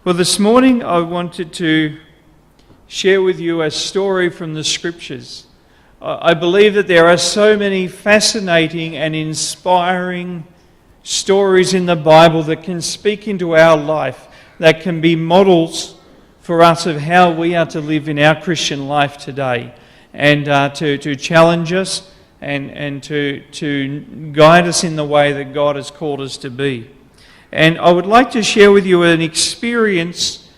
Well, this morning I wanted to share with you a story from the Scriptures. I believe that there are so many fascinating and inspiring stories in the Bible that can speak into our life, that can be models for us of how we are to live in our Christian life today, and to challenge us and to guide us in the way that God has called us to be. And I would like to share with you an experience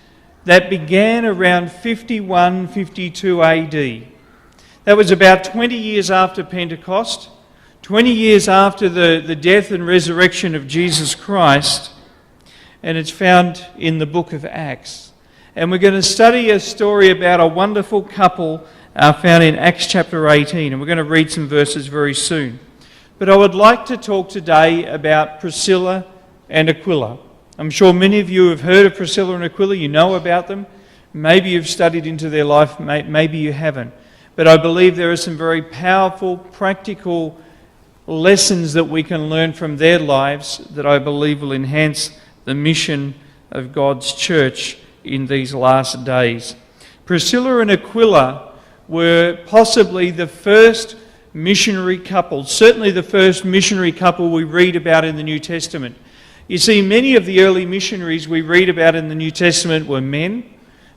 that began around 51, 52 AD. That was about 20 years after Pentecost, 20 years after the death and resurrection of Jesus Christ, and it's found in the book of Acts. And we're going to study a story about a wonderful couple found in Acts chapter 18, and we're going to read some verses very soon. But I would like to talk today about Priscilla and Aquilla. I'm sure many of you have heard of Priscilla and Aquilla, you know about them. Maybe you've studied into their life, maybe you haven't. But I believe there are some very powerful, practical lessons that we can learn from their lives that I believe will enhance the mission of God's church in these last days. Priscilla and Aquilla were possibly the first missionary couple, certainly the first missionary couple we read about in the New Testament. You see, many of the early missionaries we read about in the New Testament were men.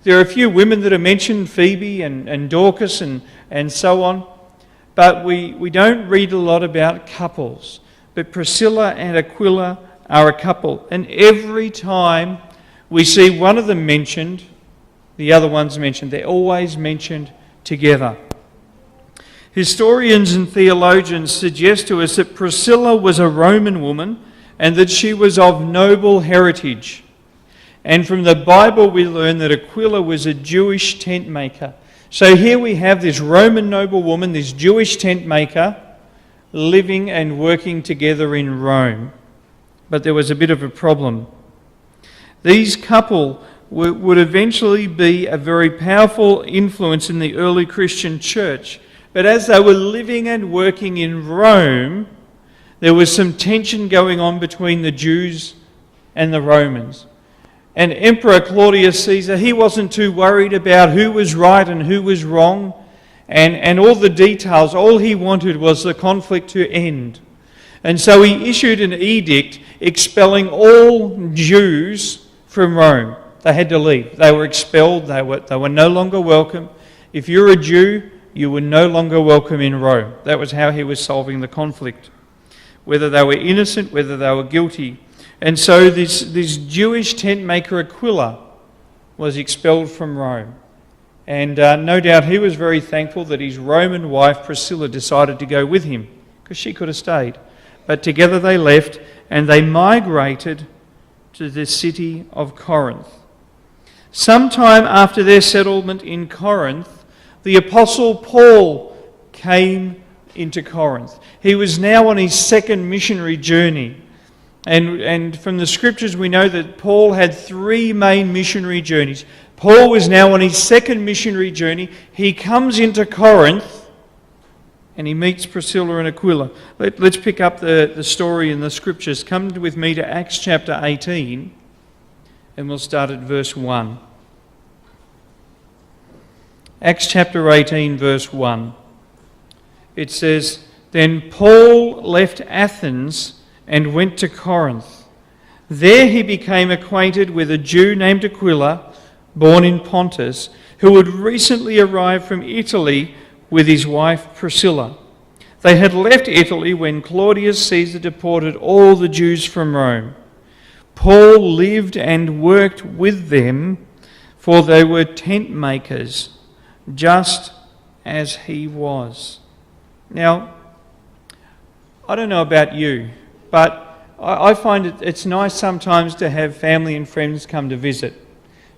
There are a few women that are mentioned, Phoebe and Dorcas and so on. But we don't read a lot about couples. But Priscilla and Aquilla are a couple. And every time we see one of them mentioned, the other one's mentioned. They're always mentioned together. Historians and theologians suggest to us that Priscilla was a Roman woman and that she was of noble heritage. And from the Bible we learn that Aquilla was a Jewish tent maker. So here we have this Roman noble woman, this Jewish tent maker, living and working together in Rome. But there was a bit of a problem. These couple would eventually be a very powerful influence in the early Christian church. But as they were living and working in Rome, there was some tension going on between the Jews and the Romans. And Emperor Claudius Caesar, he wasn't too worried about who was right and who was wrong and all the details. All he wanted was the conflict to end. And so he issued an edict expelling all Jews from Rome. They had to leave. They were expelled. They were no longer welcome. If you're a Jew, you were no longer welcome in Rome. That was how he was solving the conflict, whether they were innocent, whether they were guilty. And so this Jewish tent maker Aquilla was expelled from Rome. And no doubt he was very thankful that his Roman wife Priscilla decided to go with him, because she could have stayed. But together they left and they migrated to the city of Corinth. Sometime after their settlement in Corinth, the Apostle Paul came into Corinth. He was now on his second missionary journey. And from the Scriptures we know that Paul had three main missionary journeys. Paul was now on his second missionary journey. He comes into Corinth and he meets Priscilla and Aquila. Let's pick up the story in the Scriptures. Come with me to Acts chapter 18 and we'll start at verse 1. Acts chapter 18 verse 1. It says, "Then Paul left Athens and went to Corinth. There he became acquainted with a Jew named Aquila, born in Pontus, who had recently arrived from Italy with his wife Priscilla. They had left Italy when Claudius Caesar deported all the Jews from Rome. Paul lived and worked with them, for they were tent makers, just as he was." Now, I don't know about you, but I find it's nice sometimes to have family and friends come to visit,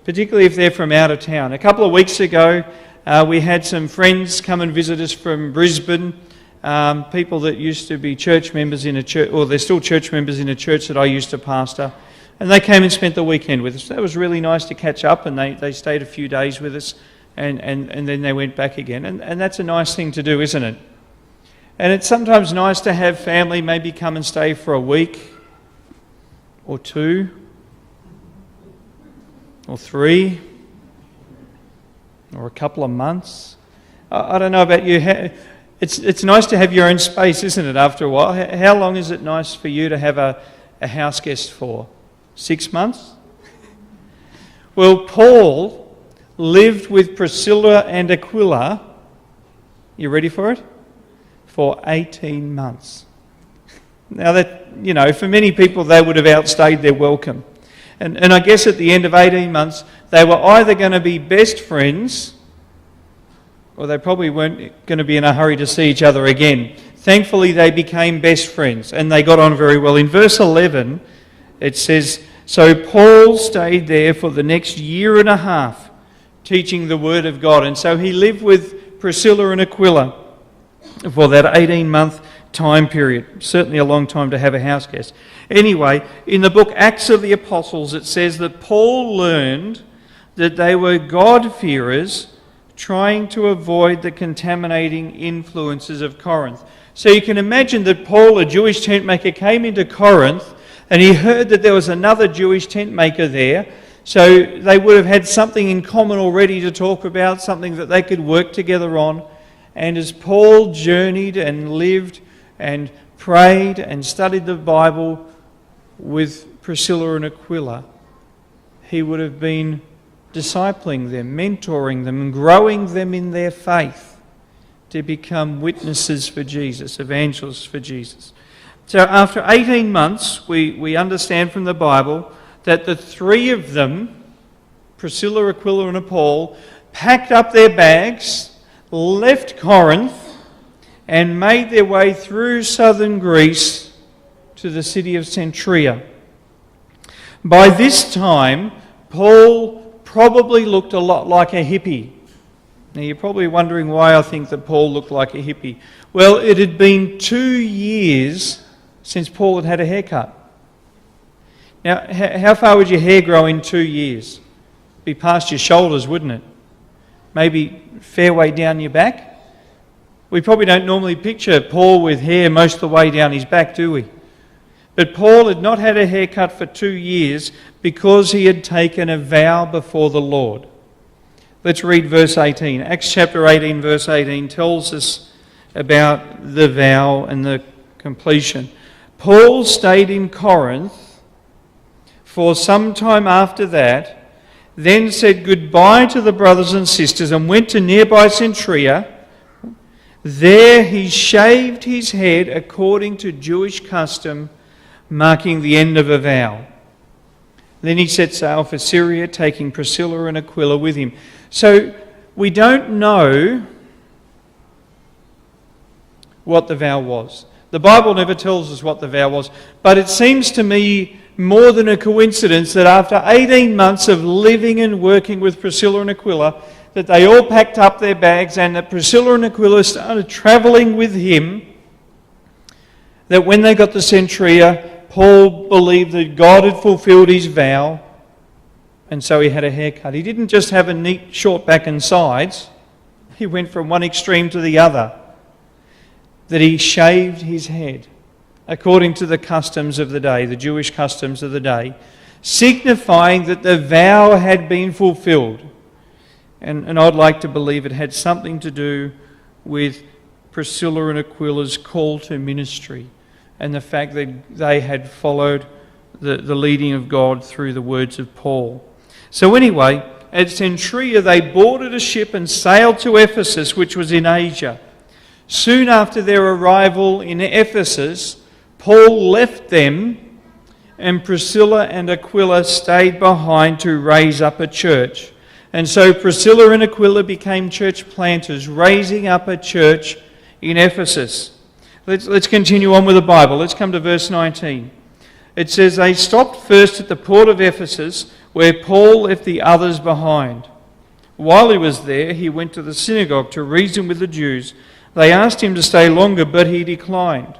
particularly if they're from out of town. A couple of weeks ago, we had some friends come and visit us from Brisbane, people that used to be church members in a church, or they're still church members in a church that I used to pastor, and they came and spent the weekend with us. That was really nice to catch up, and they stayed a few days with us, and then they went back again. And that's a nice thing to do, isn't it? And it's sometimes nice to have family maybe come and stay for a week or two or 3 or a couple of months. I don't know about you. It's nice to have your own space, isn't it, after a while? How long is it nice for you to have a house guest for? 6 months? Well, Paul lived with Priscilla and Aquilla, you ready for it? For 18 months. Now that, for many people they would have outstayed their welcome. And I guess at the end of 18 months, they were either going to be best friends, or they probably weren't going to be in a hurry to see each other again. Thankfully, they became best friends, and they got on very well. In verse 11, it says, "So Paul stayed there for the next 1.5 years, teaching the word of God." And so he lived with Priscilla and Aquilla for that 18-month time period. Certainly a long time to have a house guest. Anyway, in the book Acts of the Apostles, it says that Paul learned that they were God-fearers trying to avoid the contaminating influences of Corinth. So you can imagine that Paul, a Jewish tent maker, came into Corinth and he heard that there was another Jewish tent maker there. So they would have had something in common already to talk about, something that they could work together on. And as Paul journeyed and lived and prayed and studied the Bible with Priscilla and Aquila, he would have been discipling them, mentoring them, and growing them in their faith to become witnesses for Jesus, evangelists for Jesus. So after 18 months, we understand from the Bible that the 3 of them, Priscilla, Aquila and Paul, packed up their bags, left Corinth, and made their way through southern Greece to the city of Centuria. By this time, Paul probably looked a lot like a hippie. Now you're probably wondering why I think that Paul looked like a hippie. Well, it had been 2 years since Paul had had a haircut. Now, how far would your hair grow in 2 years? Be past your shoulders, wouldn't it? Maybe fair way down your back? We probably don't normally picture Paul with hair most of the way down his back, do we? But Paul had not had a haircut for 2 years because he had taken a vow before the Lord. Let's read verse 18. Acts chapter 18, verse 18 tells us about the vow and the completion. Paul stayed in Corinth for some time after that, then said goodbye to the brothers and sisters and went to nearby Centuria. There he shaved his head according to Jewish custom, marking the end of a vow. Then he set sail for Syria, taking Priscilla and Aquila with him. So we don't know what the vow was. The Bible never tells us what the vow was, but it seems to me more than a coincidence that after 18 months of living and working with Priscilla and Aquila, that they all packed up their bags and that Priscilla and Aquila started travelling with him, that when they got to Centuria, Paul believed that God had fulfilled his vow, and so he had a haircut. He didn't just have a neat short back and sides. He went from one extreme to the other. That he shaved his head according to the customs of the day, the Jewish customs of the day, signifying that the vow had been fulfilled. And I'd like to believe it had something to do with Priscilla and Aquila's call to ministry and the fact that they had followed the leading of God through the words of Paul. So anyway, at Centuria they boarded a ship and sailed to Ephesus, which was in Asia. Soon after their arrival in Ephesus, Paul left them and Priscilla and Aquila stayed behind to raise up a church. And so Priscilla and Aquila became church planters, raising up a church in Ephesus. Let's continue on with the Bible. Let's come to verse 19. It says, they stopped first at the port of Ephesus, where Paul left the others behind. While he was there, he went to the synagogue to reason with the Jews. They asked him to stay longer, but he declined.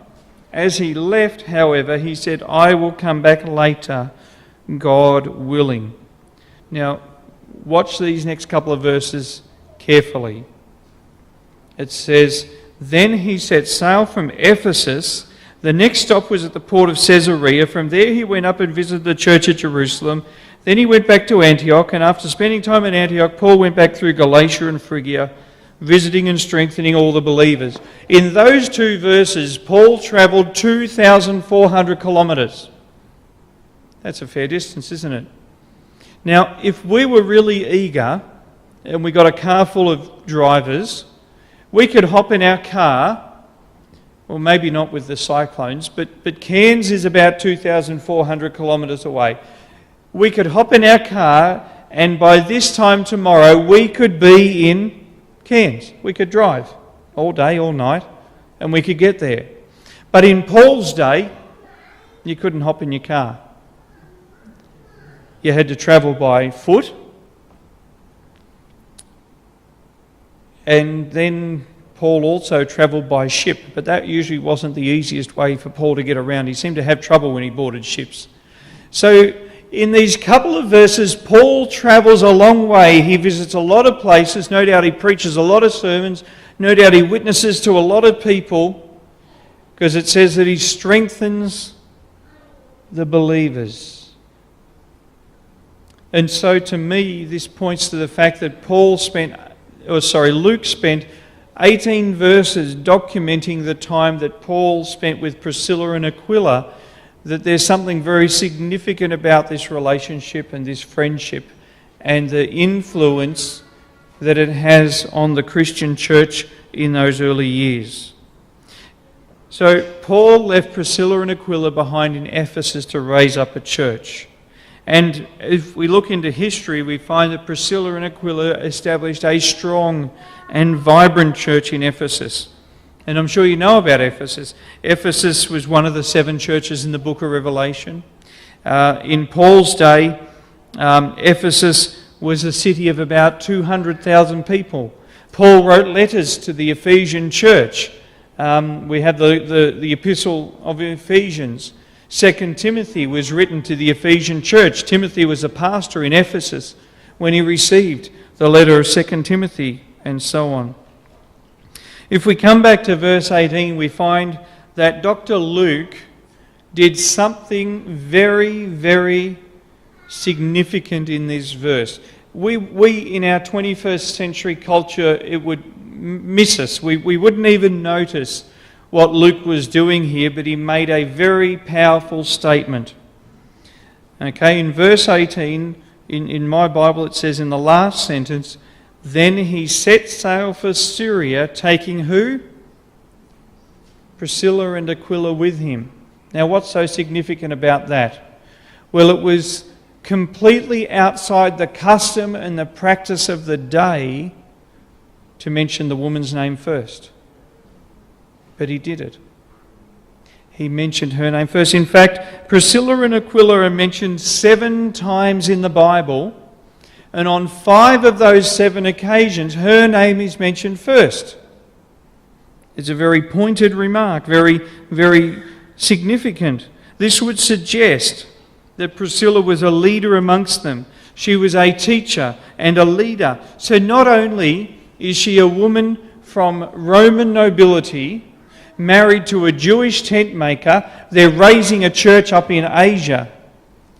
As he left, however, he said, I will come back later, God willing. Now, watch these next couple of verses carefully. It says, then he set sail from Ephesus, The next stop was at the port of Caesarea. From there he went up and visited the church at Jerusalem. Then he went back to Antioch, and after spending time in Antioch, Paul went back through Galatia and Phrygia, visiting and strengthening all the believers. In those two verses, Paul travelled 2,400 kilometres. That's a fair distance, isn't it? Now, if we were really eager and we got a car full of drivers, we could hop in our car, well, maybe not with the cyclones, but Cairns is about 2,400 kilometres away. We could hop in our car, and by this time tomorrow, we could be in Cairns. We could drive all day, all night, and we could get there. But in Paul's day, you couldn't hop in your car. You had to travel by foot. And then Paul also travelled by ship, but that usually wasn't the easiest way for Paul to get around. He seemed to have trouble when he boarded ships. So in these couple of verses, Paul travels a long way. He visits a lot of places. No doubt he preaches a lot of sermons. No doubt he witnesses to a lot of people, because it says that he strengthens the believers. And so to me, this points to the fact that Luke spent 18 verses documenting the time that Paul spent with Priscilla and Aquilla, that there's something very significant about this relationship and this friendship and the influence that it has on the Christian church in those early years. So Paul left Priscilla and Aquila behind in Ephesus to raise up a church. And if we look into history, we find that Priscilla and Aquila established a strong and vibrant church in Ephesus. And I'm sure you know about Ephesus. Ephesus was one of the 7 churches in the book of Revelation. In Paul's day, Ephesus was a city of about 200,000 people. Paul wrote letters to the Ephesian church. We have the epistle of Ephesians. 2 Timothy was written to the Ephesian church. Timothy was a pastor in Ephesus when he received the letter of 2 Timothy, and so on. If we come back to verse 18, we find that Dr. Luke did something very, very significant in this verse. We in our 21st century culture, it would miss us. We wouldn't even notice what Luke was doing here, but he made a very powerful statement. Okay, in verse 18, in my Bible it says in the last sentence, then he set sail for Syria, taking who? Priscilla and Aquila with him. Now what's so significant about that? Well, it was completely outside the custom and the practice of the day to mention the woman's name first. But he did it. He mentioned her name first. In fact, Priscilla and Aquila are mentioned 7 times in the Bible, and on 5 of those 7 occasions, her name is mentioned first. It's a very pointed remark, very, very significant. This would suggest that Priscilla was a leader amongst them. She was a teacher and a leader. So not only is she a woman from Roman nobility, married to a Jewish tent maker, they're raising a church up in Asia.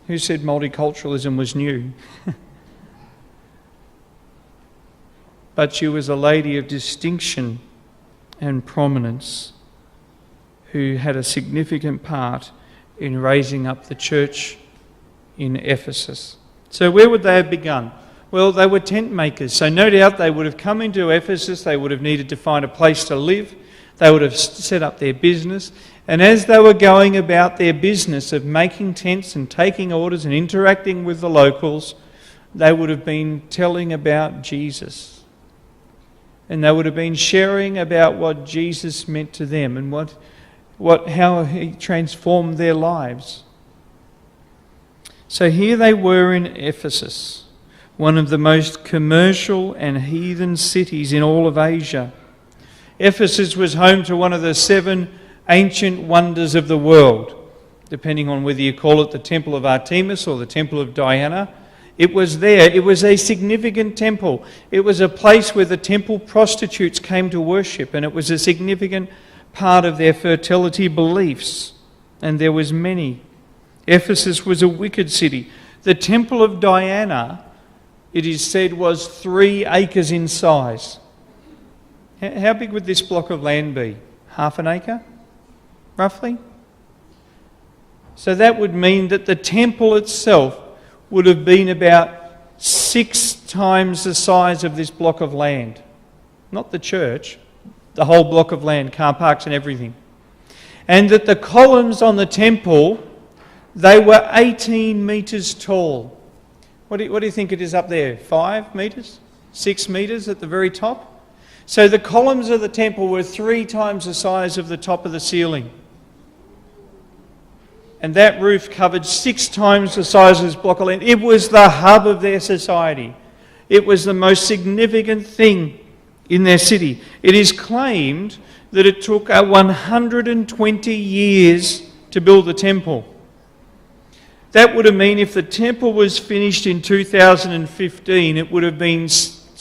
Who said multiculturalism was new? But she was a lady of distinction and prominence who had a significant part in raising up the church in Ephesus. So where would they have begun? Well, they were tent makers, so no doubt they would have come into Ephesus, they would have needed to find a place to live, they would have set up their business, and as they were going about their business of making tents and taking orders and interacting with the locals, they would have been telling about Jesus. And they would have been sharing about what Jesus meant to them and how he transformed their lives. So here they were in Ephesus, one of the most commercial and heathen cities in all of Asia. Ephesus was home to one of the 7 ancient wonders of the world, depending on whether you call it the Temple of Artemis or the Temple of Diana. It was there. It was a significant temple. It was a place where the temple prostitutes came to worship, and it was a significant part of their fertility beliefs, and there was many. Ephesus was a wicked city. The temple of Diana, it is said, was 3 acres in size. How big would this block of land be? Half an acre, roughly? So that would mean that the temple itself would have been about 6 times the size of this block of land. Not the church, the whole block of land, car parks and everything. And that the columns on the temple, they were 18 metres tall. What do you think it is up there? 5 metres? 6 metres at the very top? So the columns of the temple were 3 times the size of the top of the ceiling. And that roof covered 6 times the size of this block of land. It was the hub of their society. It was the most significant thing in their city. It is claimed that it took 120 years to build the temple. That would have meant if the temple was finished in 2015, it would have been,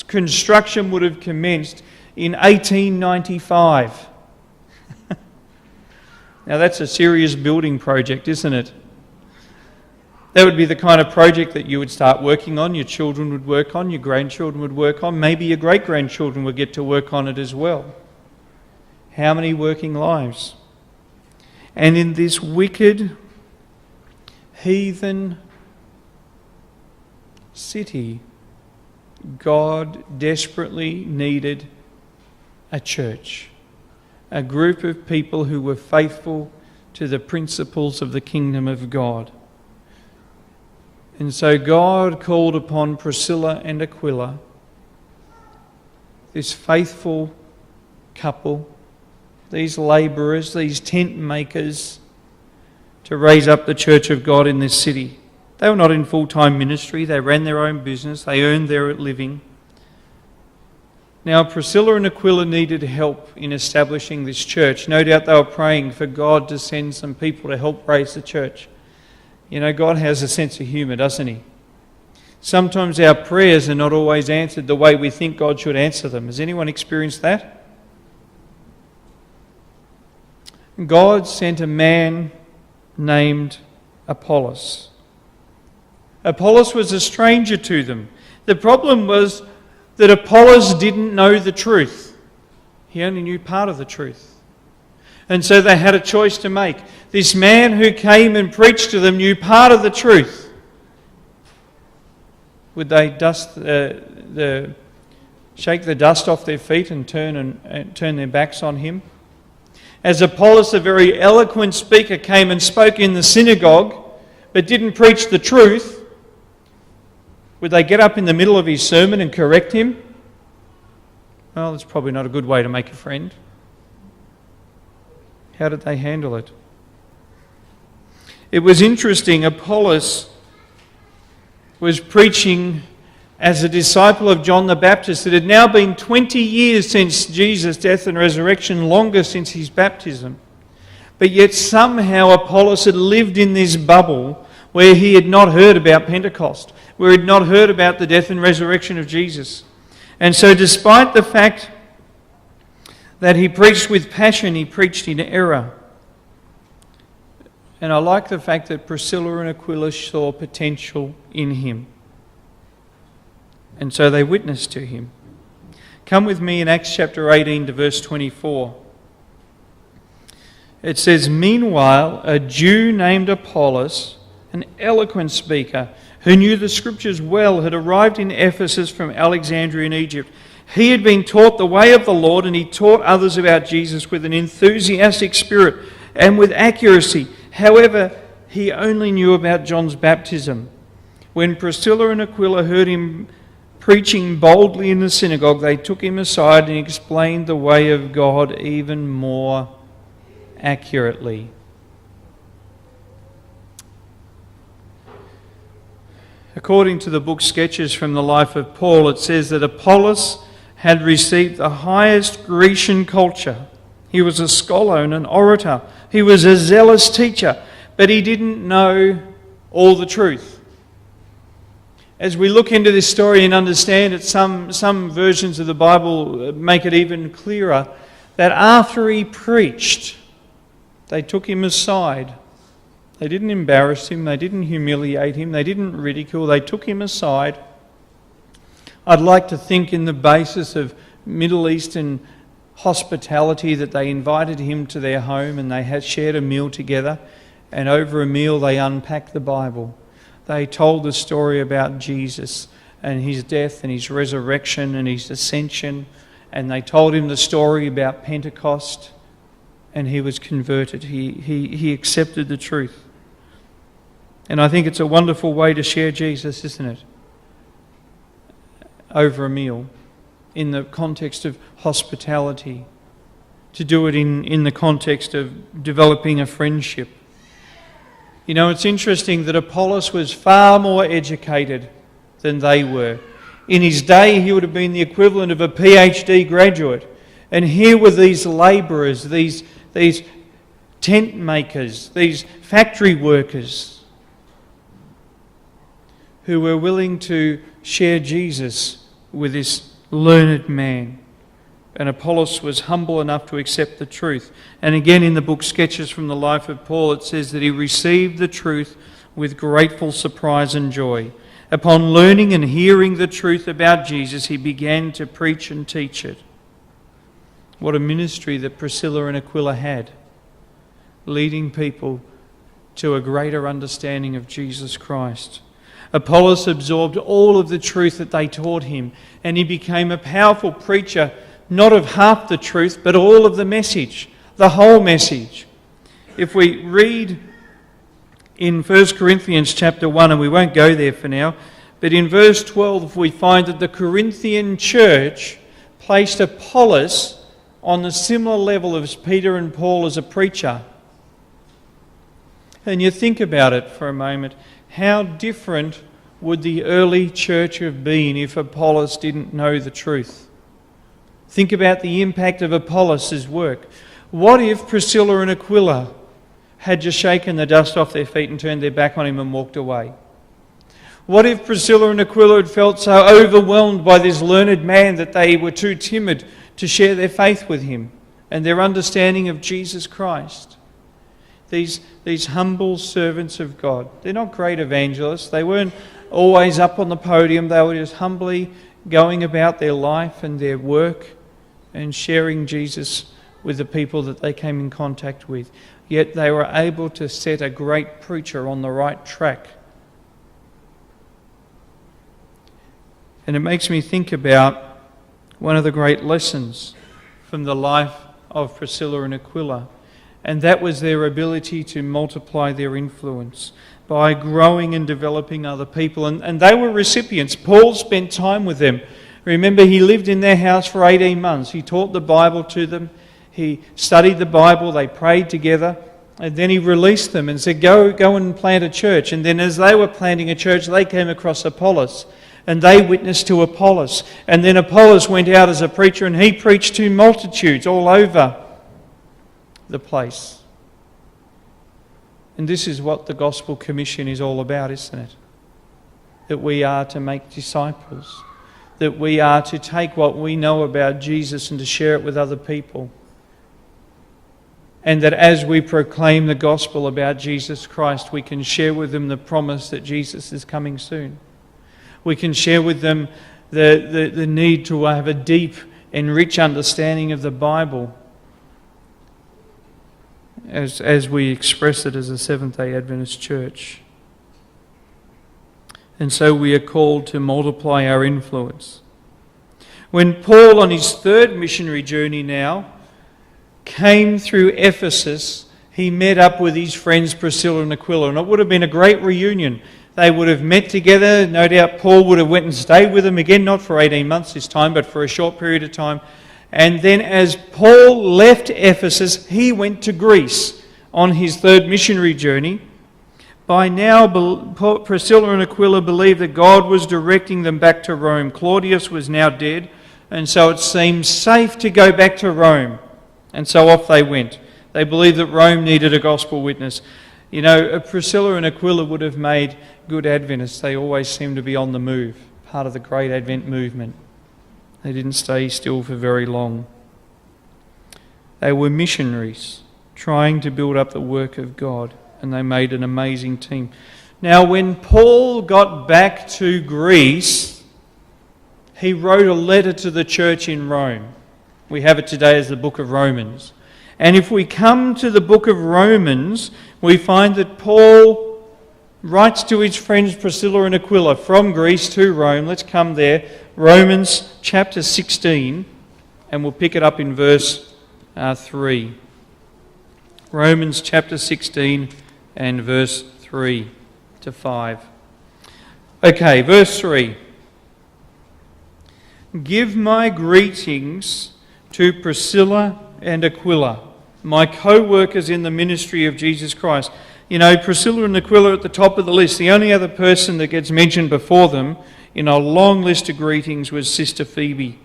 construction would have commenced in 1895. Now that's a serious building project, isn't it? That would be the kind of project that you would start working on, your children would work on, your grandchildren would work on, maybe your great-grandchildren would get to work on it as well. How many working lives? And in this wicked, heathen city, God desperately needed a church, a group of people who were faithful to the principles of the kingdom of God. And so God called upon Priscilla and Aquilla, this faithful couple, these labourers, these tent makers, to raise up the church of God in this city. They were not in full-time ministry. They ran their own business. They earned their living. Now, Priscilla and Aquila needed help in establishing this church. No doubt they were praying for God to send some people to help raise the church. You know, God has a sense of humour, doesn't He? Sometimes our prayers are not always answered the way we think God should answer them. Has anyone experienced that? God sent a man named Apollos. Apollos was a stranger to them. The problem was that Apollos didn't know the truth. He only knew part of the truth. And so they had a choice to make. This man who came and preached to them knew part of the truth. Would they shake the dust off their feet and turn their backs on him? As Apollos, a very eloquent speaker, came and spoke in the synagogue but didn't preach the truth, would they get up in the middle of his sermon and correct him? Well, that's probably not a good way to make a friend. How did they handle it? It was interesting. Apollos was preaching as a disciple of John the Baptist. It had now been 20 years since Jesus' death and resurrection, longer since his baptism. But yet somehow Apollos had lived in this bubble where he had not heard about Pentecost, where he had not heard about the death and resurrection of Jesus. And so despite the fact that he preached with passion, he preached in error. And I like the fact that Priscilla and Aquila saw potential in him. And so they witnessed to him. Come with me in Acts chapter 18 to verse 24. It says, "Meanwhile, a Jew named Apollos, an eloquent speaker, who knew the Scriptures well, had arrived in Ephesus from Alexandria in Egypt. He had been taught the way of the Lord, and he taught others about Jesus with an enthusiastic spirit and with accuracy. However, he only knew about John's baptism. When Priscilla and Aquila heard him preaching boldly in the synagogue, they took him aside and explained the way of God even more accurately." According to the book Sketches from the Life of Paul, it says that Apollos had received the highest Grecian culture. He was a scholar and an orator. He was a zealous teacher, but he didn't know all the truth. As we look into this story and understand it, some versions of the Bible make it even clearer that after he preached, they took him aside. They didn't embarrass him, they didn't humiliate him, they didn't ridicule, they took him aside. I'd like to think in the basis of Middle Eastern hospitality that they invited him to their home and they had shared a meal together, and over a meal they unpacked the Bible. They told the story about Jesus and his death and his resurrection and his ascension, and they told him the story about Pentecost, and he was converted. He accepted the truth. And I think it's a wonderful way to share Jesus, isn't it? Over a meal, in the context of hospitality, to do it in the context of developing a friendship. You know, it's interesting that Apollos was far more educated than they were. In his day, he would have been the equivalent of a PhD graduate. And here were these labourers, these tent makers, these factory workers who were willing to share Jesus with this learned man. And Apollos was humble enough to accept the truth. And again in the book Sketches from the Life of Paul, it says that he received the truth with grateful surprise and joy. Upon learning and hearing the truth about Jesus, he began to preach and teach it. What a ministry that Priscilla and Aquilla had, leading people to a greater understanding of Jesus Christ. Apollos absorbed all of the truth that they taught him, and he became a powerful preacher, not of half the truth, but all of the message, the whole message. If we read in 1 Corinthians chapter 1, and we won't go there for now, but in verse 12 we find that the Corinthian church placed Apollos on the similar level as Peter and Paul as a preacher. And you think about it for a moment. How different would the early church have been if Apollos didn't know the truth? Think about the impact of Apollos' work. What if Priscilla and Aquilla had just shaken the dust off their feet and turned their back on him and walked away? What if Priscilla and Aquilla had felt so overwhelmed by this learned man that they were too timid to share their faith with him and their understanding of Jesus Christ? These humble servants of God. They're not great evangelists. They weren't always up on the podium. They were just humbly going about their life and their work and sharing Jesus with the people that they came in contact with. Yet they were able to set a great preacher on the right track. And it makes me think about one of the great lessons from the life of Priscilla and Aquila. And that was their ability to multiply their influence by growing and developing other people. And they were recipients. Paul spent time with them. Remember, he lived in their house for 18 months. He taught the Bible to them. He studied the Bible. They prayed together. And then he released them and said, go and plant a church. And then as they were planting a church, they came across Apollos. And they witnessed to Apollos. And then Apollos went out as a preacher and he preached to multitudes all over the place. And this is what the Gospel Commission is all about, isn't it? That we are to make disciples. That we are to take what we know about Jesus and to share it with other people. And that as we proclaim the gospel about Jesus Christ, we can share with them the promise that Jesus is coming soon. We can share with them the need to have a deep and rich understanding of the Bible as we express it as a Seventh-day Adventist church. And so we are called to multiply our influence. When Paul, on his third missionary journey now, came through Ephesus, he met up with his friends Priscilla and Aquila, and it would have been a great reunion. They would have met together. No doubt Paul would have went and stayed with them again, not for 18 months this time, but for a short period of time. And then as Paul left Ephesus, he went to Greece on his third missionary journey. By now, Priscilla and Aquila believed that God was directing them back to Rome. Claudius was now dead, and so it seemed safe to go back to Rome. And so off they went. They believed that Rome needed a gospel witness. You know, Priscilla and Aquila would have made good Adventists. They always seemed to be on the move, part of the great Advent movement. They didn't stay still for very long. They were missionaries trying to build up the work of God, and they made an amazing team. Now, when Paul got back to Greece, he wrote a letter to the church in Rome. We have it today as the book of Romans. And if we come to the book of Romans, we find that Paul writes to his friends Priscilla and Aquilla from Greece to Rome. Let's come there. Romans chapter 16, and we'll pick it up in verse 3. Romans chapter 16 and verse 3 to 5. Okay, verse 3. Give my greetings to Priscilla and Aquila, my co-workers in the ministry of Jesus Christ. You know, Priscilla and Aquila are at the top of the list. The only other person that gets mentioned before them in a long list of greetings was Sister Phoebe.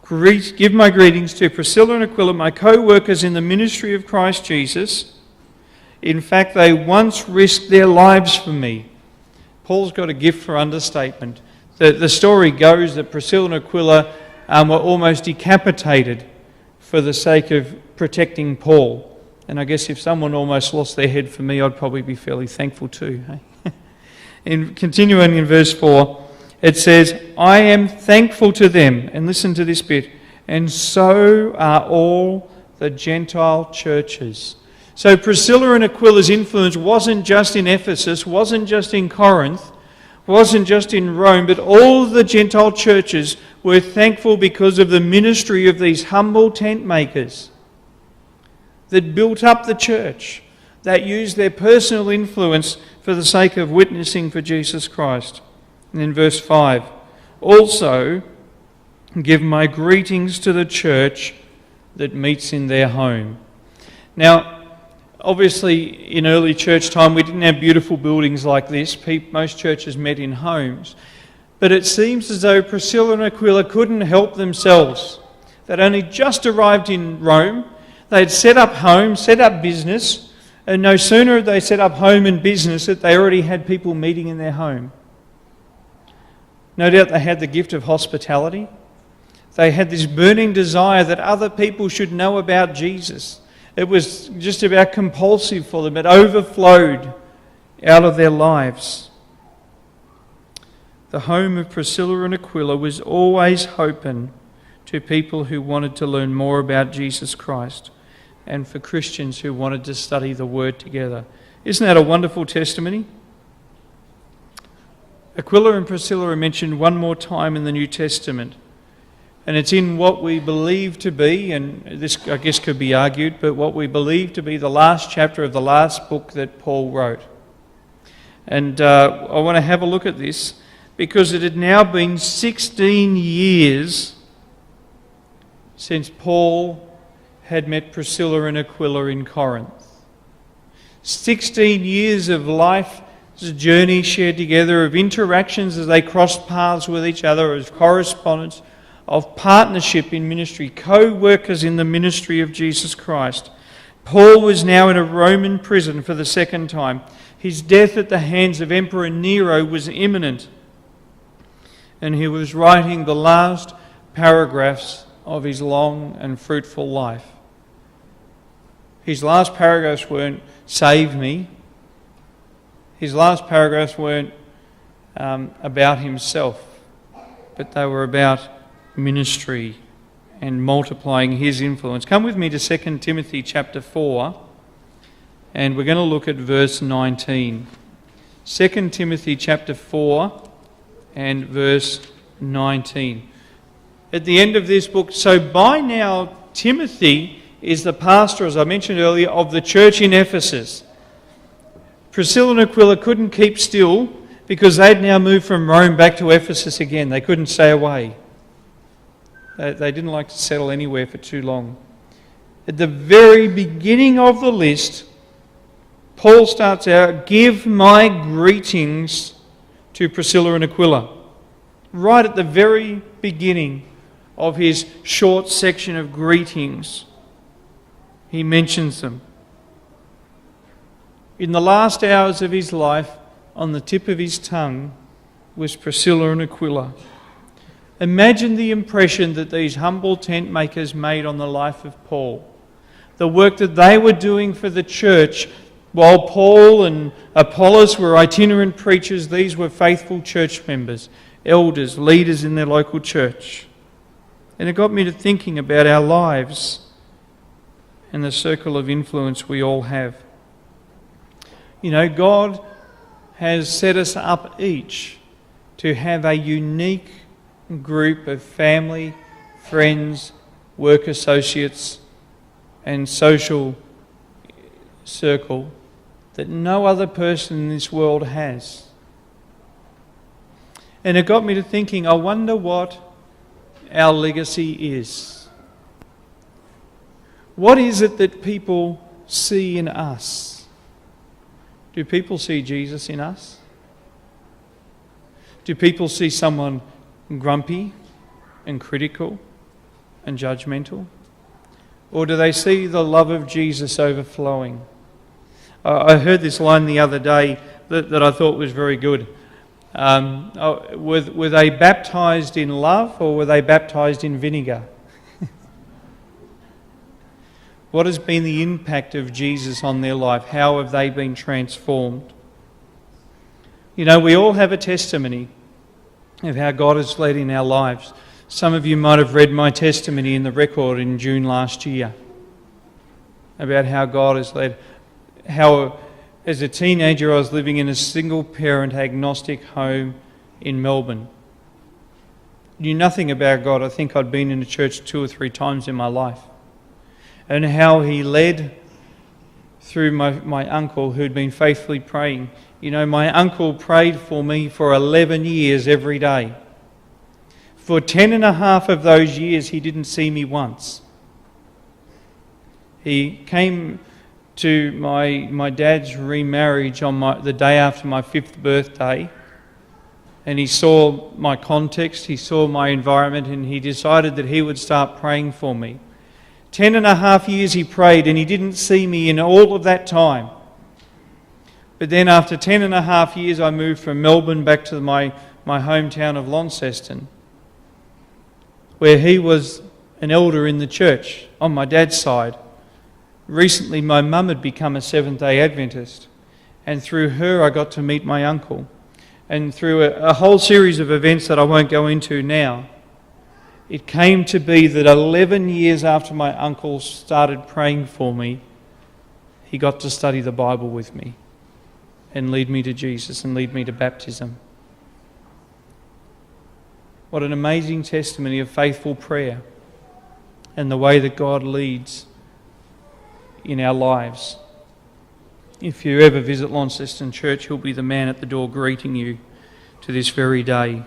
Give my greetings to Priscilla and Aquila, my co-workers in the ministry of Christ Jesus. In fact, they once risked their lives for me. Paul's got a gift for understatement. The story goes that Priscilla and Aquila were almost decapitated for the sake of protecting Paul. And I guess if someone almost lost their head for me, I'd probably be fairly thankful too. In continuing in verse 4, it says, I am thankful to them, and listen to this bit, and so are all the Gentile churches. So Priscilla and Aquila's influence wasn't just in Ephesus, wasn't just in Corinth, wasn't just in Rome, but all the Gentile churches were thankful because of the ministry of these humble tent makers that built up the church, that used their personal influence for the sake of witnessing for Jesus Christ. And in verse 5, also give my greetings to the church that meets in their home. Now, obviously, in early church time, we didn't have beautiful buildings like this. Most churches met in homes. But it seems as though Priscilla and Aquila couldn't help themselves. They'd only just arrived in Rome. They'd set up home, set up business, and no sooner had they set up home and business that they already had people meeting in their home. No doubt they had the gift of hospitality. They had this burning desire that other people should know about Jesus. It was just about compulsive for them. It overflowed out of their lives. The home of Priscilla and Aquila was always open to people who wanted to learn more about Jesus Christ and for Christians who wanted to study the Word together. Isn't that a wonderful testimony? Aquila and Priscilla are mentioned one more time in the New Testament. And it's in what we believe to be, and this I guess could be argued, but what we believe to be the last chapter of the last book that Paul wrote. And I want to have a look at this because it had now been 16 years since Paul had met Priscilla and Aquila in Corinth. 16 years of life, a journey shared together, of interactions as they crossed paths with each other, of correspondence, of partnership in ministry, co-workers in the ministry of Jesus Christ. Paul was now in a Roman prison for the second time. His death at the hands of Emperor Nero was imminent. And he was writing the last paragraphs of his long and fruitful life. His last paragraphs weren't, "Save me." His last paragraphs weren't about himself, but they were about ministry and multiplying his influence. Come with me to 2 Timothy chapter 4, and we're going to look at verse 19. 2 Timothy chapter 4 and verse 19. At the end of this book, so by now Timothy is the pastor, as I mentioned earlier, of the church in Ephesus. Priscilla and Aquila couldn't keep still because they'd now moved from Rome back to Ephesus again. They couldn't stay away. They didn't like to settle anywhere for too long. At the very beginning of the list, Paul starts out, give my greetings to Priscilla and Aquila. Right at the very beginning of his short section of greetings, he mentions them. In the last hours of his life, on the tip of his tongue was Priscilla and Aquila. Imagine the impression that these humble tent makers made on the life of Paul. the work that they were doing for the church. While Paul and Apollos were itinerant preachers, these were faithful church members, elders, leaders in their local church. And it got me to thinking about our lives and the circle of influence we all have. You know, God has set us up each to have a unique group of family, friends, work associates, and social circle that no other person in this world has. And it got me to thinking, I wonder what our legacy is. What is it that people see in us? Do people see Jesus in us? Do people see someone grumpy and critical and judgmental? Or do they see the love of Jesus overflowing? I heard this line the other day that I thought was very good. Were they baptised in love or were they baptised in vinegar? What has been the impact of Jesus on their life? How have they been transformed? You know, we all have a testimony of how God has led in our lives. Some of you might have read my testimony in the record in June last year about how God has led. How, as a teenager, I was living in a single-parent agnostic home in Melbourne. Knew nothing about God. I think I'd been in a church 2 or 3 times in my life. And how He led through my uncle who'd been faithfully praying. You know, my uncle prayed for me for 11 years every day. For 10 and a half of those years, he didn't see me once. He came to my dad's remarriage on the day after my 5th birthday, and he saw my context, he saw my environment, and he decided that he would start praying for me. 10 and a half years he prayed, and he didn't see me in all of that time. But then after 10 and a half years, I moved from Melbourne back to my hometown of Launceston, where he was an elder in the church on my dad's side. Recently, my mum had become a Seventh-day Adventist, and through her I got to meet my uncle. And through a whole series of events that I won't go into now, it came to be that 11 years after my uncle started praying for me, he got to study the Bible with me and lead me to Jesus and lead me to baptism. What an amazing testimony of faithful prayer and the way that God leads in our lives. If you ever visit Launceston Church, he'll be the man at the door greeting you to this very day.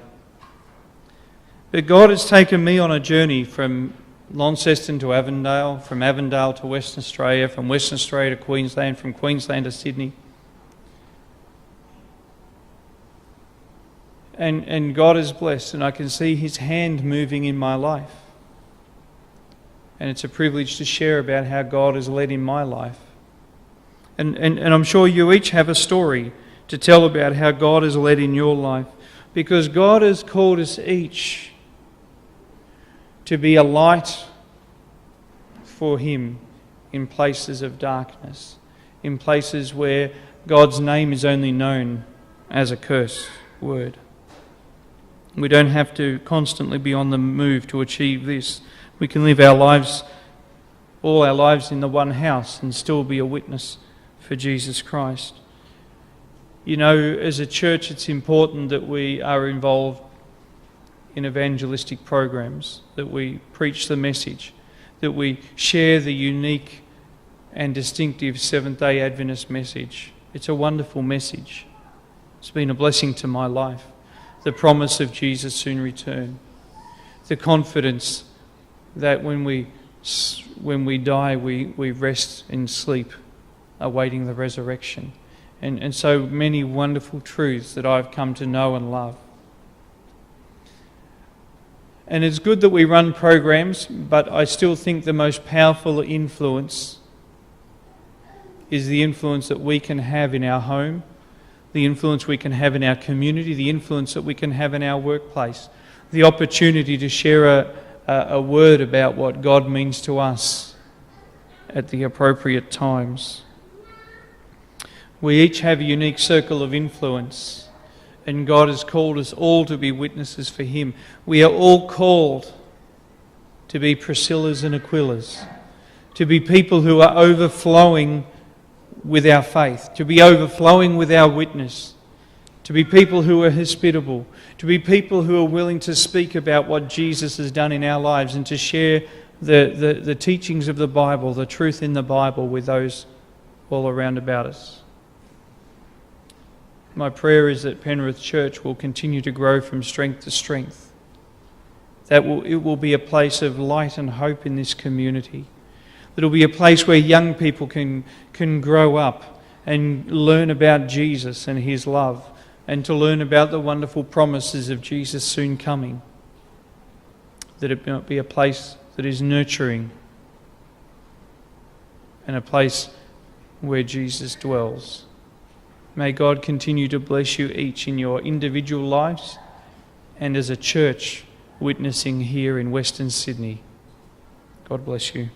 But God has taken me on a journey from Launceston to Avondale, from Avondale to Western Australia, from Western Australia to Queensland, from Queensland to Sydney. And God is blessed, and I can see His hand moving in my life. And it's a privilege to share about how God has led in my life. And I'm sure you each have a story to tell about how God has led in your life, because God has called us each to be a light for Him in places of darkness, in places where God's name is only known as a curse word. We don't have to constantly be on the move to achieve this. We can live our lives, all our lives in the one house and still be a witness for Jesus Christ. You know, as a church, it's important that we are involved in evangelistic programs, that we preach the message, that we share the unique and distinctive Seventh-day Adventist message. It's a wonderful message. It's been a blessing to my life. The promise of Jesus' soon return. The confidence that when we die, we rest in sleep, awaiting the resurrection. And so many wonderful truths that I've come to know and love. And it's good that we run programs, but I still think the most powerful influence is the influence that we can have in our home, the influence we can have in our community, the influence that we can have in our workplace, the opportunity to share a word about what God means to us at the appropriate times. We each have a unique circle of influence, and God has called us all to be witnesses for Him. We are all called to be Priscillas and Aquillas, to be people who are overflowing with our faith, to be overflowing with our witness, to be people who are hospitable, to be people who are willing to speak about what Jesus has done in our lives and to share the teachings of the Bible, the truth in the Bible with those all around about us. My prayer is that Penrith Church will continue to grow from strength to strength, that it will be a place of light and hope in this community, that it will be a place where young people can grow up and learn about Jesus and His love, and to learn about the wonderful promises of Jesus soon coming, that it might be a place that is nurturing and a place where Jesus dwells. May God continue to bless you each in your individual lives and as a church witnessing here in Western Sydney. God bless you.